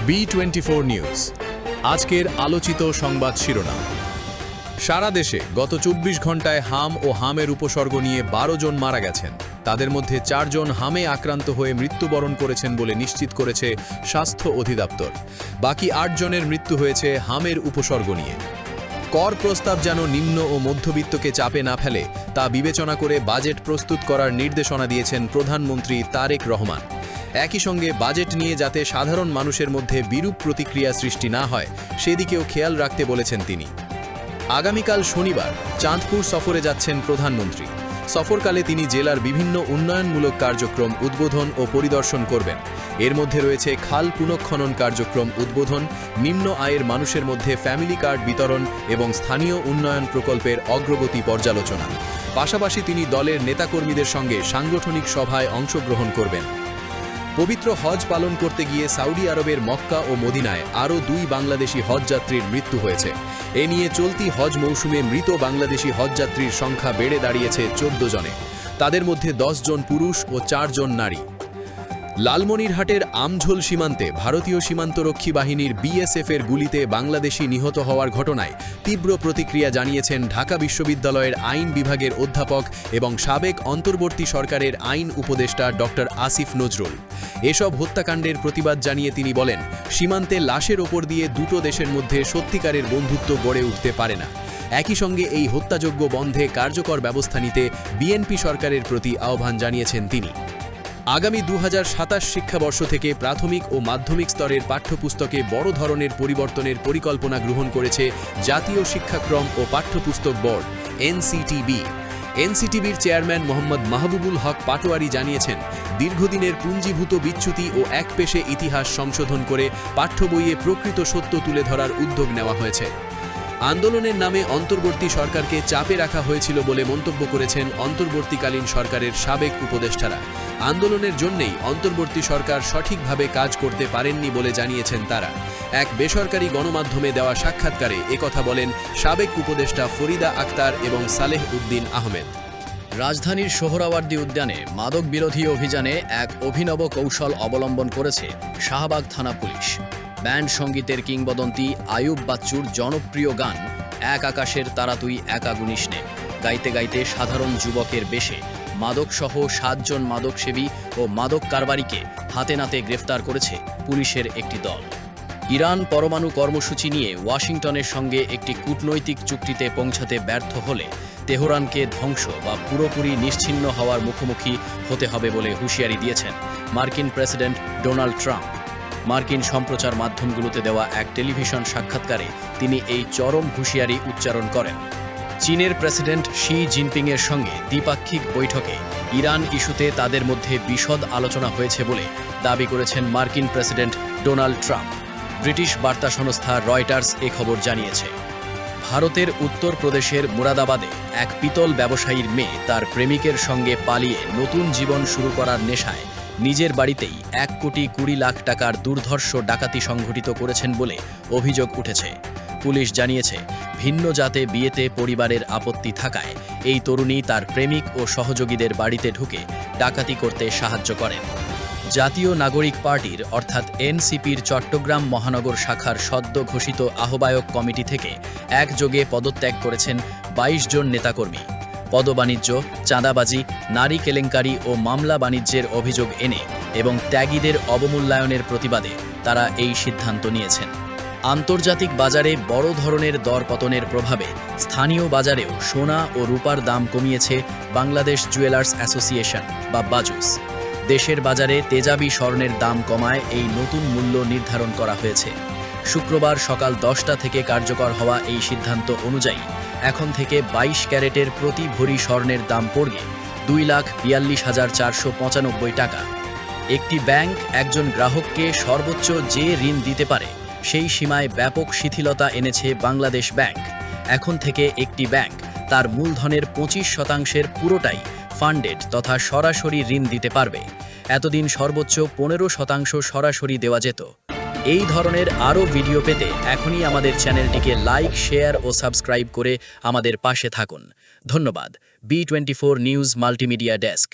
B24 news আজকের আলোচিত সংবাদ শিরোনাম। সারা দেশে গত ২৪ ঘন্টায় হাম ও হামের উপসর্গ নিয়ে ১২ জন মারা গেছেন। তাদের মধ্যে ৪ জন হামে আক্রান্ত হয়ে মৃত্যুবরণ করেছেন বলে নিশ্চিত করেছে স্বাস্থ্য অধিদপ্তর। বাকি ৮ জনের মৃত্যু হয়েছে হামের উপসর্গ নিয়ে। কর প্রস্তাব যেন নিম্ন ও মধ্যবিত্তকে চাপে না ফেলে তা বিবেচনা করে বাজেট প্রস্তুত করার নির্দেশনা দিয়েছেন প্রধানমন্ত্রী তারেক রহমান। একই সঙ্গে বাজেট নিয়ে যাতে সাধারণ মানুষের মধ্যে বিরূপ প্রতিক্রিয়া সৃষ্টি না হয় সেদিকেও খেয়াল রাখতে বলেছেন তিনি। আগামীকাল শনিবার চাঁদপুর সফরে যাচ্ছেন প্রধানমন্ত্রী। সফরকালে তিনি জেলার বিভিন্ন উন্নয়নমূলক কার্যক্রম উদ্বোধন ও পরিদর্শন করবেন। এর মধ্যে রয়েছে খাল পুনঃখনন কার্যক্রম উদ্বোধন, নিম্ন আয়ের মানুষের মধ্যে ফ্যামিলি কার্ড বিতরণ এবং স্থানীয় উন্নয়ন প্রকল্পের অগ্রগতি পর্যালোচনা। পাশাপাশি তিনি দলের নেতাকর্মীদের সঙ্গে সাংগঠনিক সভায় অংশগ্রহণ করবেন। পবিত্র হজ পালন করতে গিয়ে সৌদি আরবের মক্কা ও মদিনায় আরও ২ বাংলাদেশি হজযাত্রীর মৃত্যু হয়েছে। এ নিয়ে চলতি হজ মৌসুমে মৃত বাংলাদেশি হজযাত্রীর সংখ্যা বেড়ে দাঁড়িয়েছে ১৪ জনে। তাদের মধ্যে ১০ জন পুরুষ ও ৪ জন নারী। লালমনিরহাটের আমঝোল সীমান্তে ভারতীয় সীমান্তরক্ষী বাহিনীর বিএসএফের গুলিতে বাংলাদেশি নিহত হওয়ার ঘটনায় তীব্র প্রতিক্রিয়া জানিয়েছেন ঢাকা বিশ্ববিদ্যালয়ের আইন বিভাগের অধ্যাপক এবং সাবেক অন্তর্বর্তী সরকারের আইন উপদেষ্টা ডক্টর আসিফ নজরুল। এসব হত্যাকাণ্ডের প্রতিবাদ জানিয়ে তিনি বলেন, সীমান্তে লাশের ওপর দিয়ে দুটো দেশের মধ্যে সত্যিকারের বন্ধুত্ব গড়ে উঠতে পারে না। একই সঙ্গে এই হত্যাযজ্ঞ বন্ধে কার্যকর ব্যবস্থা নিতে বিএনপি সরকারের প্রতি আহ্বান জানিয়েছেন তিনি। আগামী ২০২৭ শিক্ষাবর্ষ থেকে প্রাথমিক ও মাধ্যমিক স্তরের পাঠ্যপুস্তকে বড় ধরনের পরিবর্তনের পরিকল্পনা গ্রহণ করেছে জাতীয় শিক্ষাক্রম ও পাঠ্যপুস্তক বোর্ড এনসিটিবি। এনসিটিবির চেয়ারম্যান মোহাম্মদ মাহবুবুল হক পাটোয়ারি জানিয়েছেন, দীর্ঘদিনের পুঞ্জীভূত বিচ্যুতি ও একপেশে ইতিহাস সংশোধন করে পাঠ্য বইয়ে প্রকৃত সত্য তুলে ধরার উদ্যোগ নেওয়া হয়েছে। আন্দোলনের নামে অন্তর্বর্তী সরকারকে চাপে রাখা হয়েছিল বলে মন্তব্য করেছেন অন্তর্বর্তীকালীন সরকারের সাবেক উপদেষ্টারা। আন্দোলনের জন্যই অন্তর্বর্তী সরকার সঠিকভাবে কাজ করতে পারেননি বলে জানিয়েছেন তারা। এক বেসরকারি গণমাধ্যমে দেওয়া সাক্ষাৎকারে একথা বলেন সাবেক উপদেষ্টা ফরিদা আক্তার এবং সালেহ উদ্দিন আহমেদ। রাজধানীর সোহরাওয়ার্দী উদ্যানে মাদক বিরোধী অভিযানে এক অভিনব কৌশল অবলম্বন করেছে শাহবাগ থানা পুলিশ। ব্যান্ড সঙ্গীতের কিংবদন্তি আয়ুব বাচ্চুর জনপ্রিয় গান এক আকাশের তারা তুই একা গুনিস নে গাইতে গাইতে সাধারণ যুবকের বেশে মাদকসহ ৭ জন মাদকসেবী ও মাদক কারবারিকে হাতে নাতে গ্রেফতার করেছে পুলিশের একটি দল। ইরান পরমাণু কর্মসূচি নিয়ে ওয়াশিংটনের সঙ্গে একটি কূটনৈতিক চুক্তিতে পৌঁছাতে ব্যর্থ হলে তেহরানকে ধ্বংস বা পুরোপুরি নিশ্চিহ্ন হওয়ার মুখোমুখি হতে হবে বলে হুঁশিয়ারি দিয়েছেন মার্কিন প্রেসিডেন্ট ডোনাল্ড ট্রাম্প। মার্কিন সম্প্রচার মাধ্যমগুলোতে দেওয়া এক টেলিভিশন সাক্ষাৎকারে তিনি এই চরম হুঁশিয়ারি উচ্চারণ করেন। চীনের প্রেসিডেন্ট শি জিনপিংয়ের সঙ্গে দ্বিপাক্ষিক বৈঠকে ইরান ইস্যুতে তাদের মধ্যে বিশদ আলোচনা হয়েছে বলে দাবি করেছেন মার্কিন প্রেসিডেন্ট ডোনাল্ড ট্রাম্প। ব্রিটিশ বার্তা সংস্থা রয়টার্স এ খবর জানিয়েছে। ভারতের উত্তরপ্রদেশের মুরাদাবাদে এক পিতল ব্যবসায়ীর মেয়ে তার প্রেমিকের সঙ্গে পালিয়ে নতুন জীবন শুরু করার নেশায় নিজের বাড়িতেই ১,২০,০০,০০০ টাকার দুর্ধর্ষ ডাকাতি সংঘটিত করেছেন বলে অভিযোগ উঠেছে। পুলিশ জানিয়েছে, ভিন্ন জাতে বিয়েতে পরিবারের আপত্তি থাকায় এই তরুণী তার প্রেমিক ও সহযোগীদের বাড়িতে ঢুকে ডাকাতি করতে সাহায্য করেন। জাতীয় নাগরিক পার্টির অর্থাৎ এনসিপির চট্টগ্রাম মহানগর শাখার সদ্য ঘোষিত আহ্বায়ক কমিটি থেকে একযোগে পদত্যাগ করেছেন ২২ জন নেতাকর্মী। পদবাণিজ্য, চাঁদাবাজি, নারী কেলেঙ্কারি ও মামলা বাণিজ্যের অভিযোগ এনে এবং ত্যাগীদের অবমূল্যায়নের প্রতিবাদে তারা এই সিদ্ধান্ত নিয়েছেন। আন্তর্জাতিক বাজারে বড় ধরনের দরপতনের প্রভাবে স্থানীয় বাজারেও সোনা ও রূপার দাম কমিয়েছে বাংলাদেশ জুয়েলার্স অ্যাসোসিয়েশন বা বাজুস। দেশের বাজারে তেজাবি স্বর্ণের দাম কমায় এই নতুন মূল্য নির্ধারণ করা হয়েছে। শুক্রবার সকাল ১০টা থেকে কার্যকর হওয়া এই সিদ্ধান্ত অনুযায়ী এখন থেকে ২২ ক্যারেটের প্রতি ভরি স্বর্ণের দাম পড়বে ২,৪২,৪৯৫ টাকা। একটি ব্যাংক একজন গ্রাহককে সর্বোচ্চ যে ঋণ দিতে পারে সেই সীমায় ব্যাপক শিথিলতা এনেছে বাংলাদেশ ব্যাংক। এখন থেকে একটি ব্যাংক তার মূলধনের ২৫% পুরোটাই ফান্ডেড তথা সরাসরি ঋণ দিতে পারবে। এতদিন সর্বোচ্চ ১৫% সরাসরি দেওয়া যেত। এই ধরনের আরও ভিডিও পেতে এখনই আমাদের চ্যানেলটিকে লাইক, শেয়ার ও সাবস্ক্রাইব করে আমাদের পাশে থাকুন। ধন্যবাদ। B24 news multimedia desk.